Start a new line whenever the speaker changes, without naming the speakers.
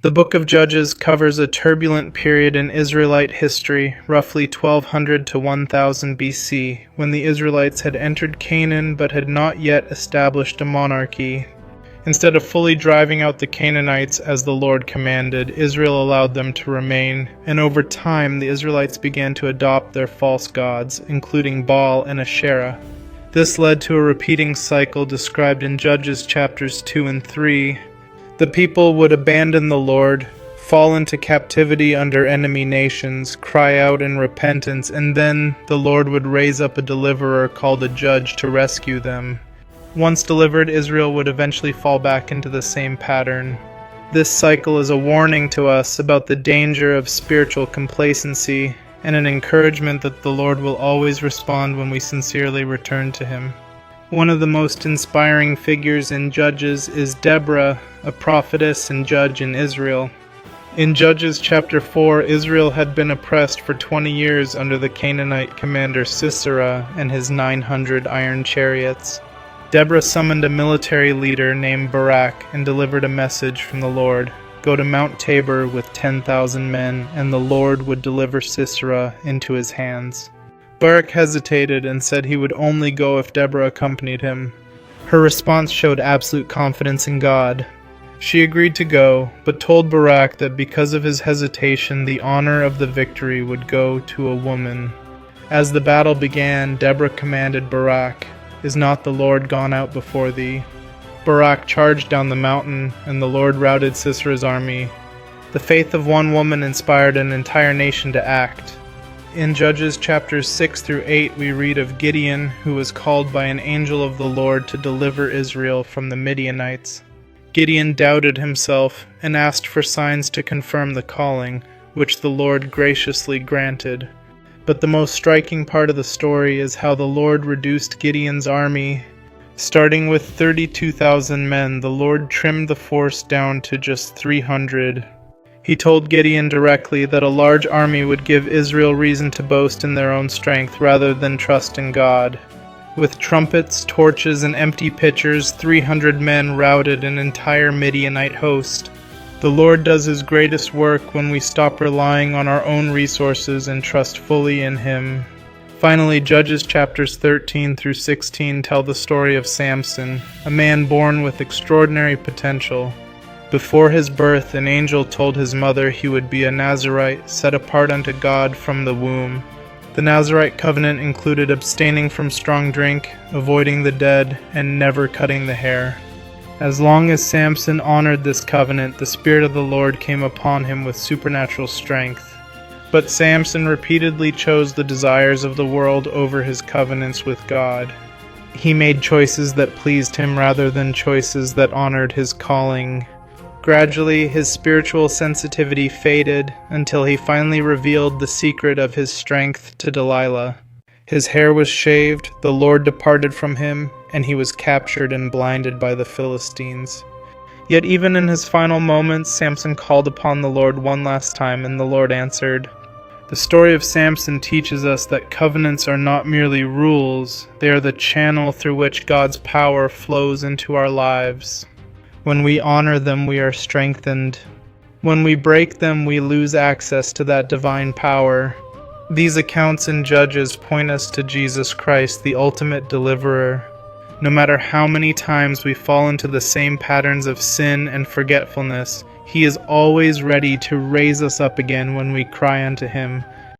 The book of Judges covers a turbulent period in Israelite history, roughly 1200 to 1000 BC, when the Israelites had entered Canaan but had not yet established a monarchy. Instead of fully driving out the Canaanites as the Lord commanded, Israel allowed them to remain, and over time the Israelites began to adopt their false gods, including Baal and Asherah. This led to a repeating cycle described in Judges chapters 2 and 3. The people would abandon the Lord, fall into captivity under enemy nations, cry out in repentance, and then the Lord would raise up a deliverer called a judge to rescue them. Once delivered, Israel would eventually fall back into the same pattern. This cycle is a warning to us about the danger of spiritual complacency and an encouragement that the Lord will always respond when we sincerely return to Him. One of the most inspiring figures in Judges is Deborah, a prophetess and judge in Israel. In Judges chapter 4, Israel had been oppressed for 20 years under the Canaanite commander Sisera and his 900 iron chariots. Deborah summoned a military leader named Barak and delivered a message from the Lord. Go to Mount Tabor with 10,000 men, and the Lord would deliver Sisera into his hands. Barak hesitated and said he would only go if Deborah accompanied him. Her response showed absolute confidence in God. She agreed to go, but told Barak that because of his hesitation, the honor of the victory would go to a woman. As the battle began, Deborah commanded Barak, "Is not the Lord gone out before thee?" Barak charged down the mountain, and the Lord routed Sisera's army. The faith of one woman inspired an entire nation to act. In Judges chapters 6 through 8, we read of Gideon, who was called by an angel of the Lord to deliver Israel from the Midianites. Gideon doubted himself and asked for signs to confirm the calling, which the Lord graciously granted. But the most striking part of the story is how the Lord reduced Gideon's army. Starting with 32,000 men, the Lord trimmed the force down to just 300. He told Gideon directly that a large army would give Israel reason to boast in their own strength rather than trust in God. With trumpets, torches, and empty pitchers, 300 men routed an entire Midianite host. The Lord does His greatest work when we stop relying on our own resources and trust fully in Him. Finally, Judges chapters 13 through 16 tell the story of Samson, a man born with extraordinary potential. Before his birth, an angel told his mother he would be a Nazirite, set apart unto God from the womb. The Nazirite covenant included abstaining from strong drink, avoiding the dead, and never cutting the hair. As long as Samson honored this covenant, the Spirit of the Lord came upon him with supernatural strength. But Samson repeatedly chose the desires of the world over his covenants with God. He made choices that pleased him rather than choices that honored his calling. Gradually, his spiritual sensitivity faded until he finally revealed the secret of his strength to Delilah. His hair was shaved, the Lord departed from him, and he was captured and blinded by the Philistines. Yet even in his final moments, Samson called upon the Lord one last time, and the Lord answered. The story of Samson teaches us that covenants are not merely rules, they are the channel through which God's power flows into our lives. When we honor them, we are strengthened. When we break them, we lose access to that divine power. These accounts in Judges point us to Jesus Christ, the ultimate deliverer. No matter how many times we fall into the same patterns of sin and forgetfulness, He is always ready to raise us up again when we cry unto Him,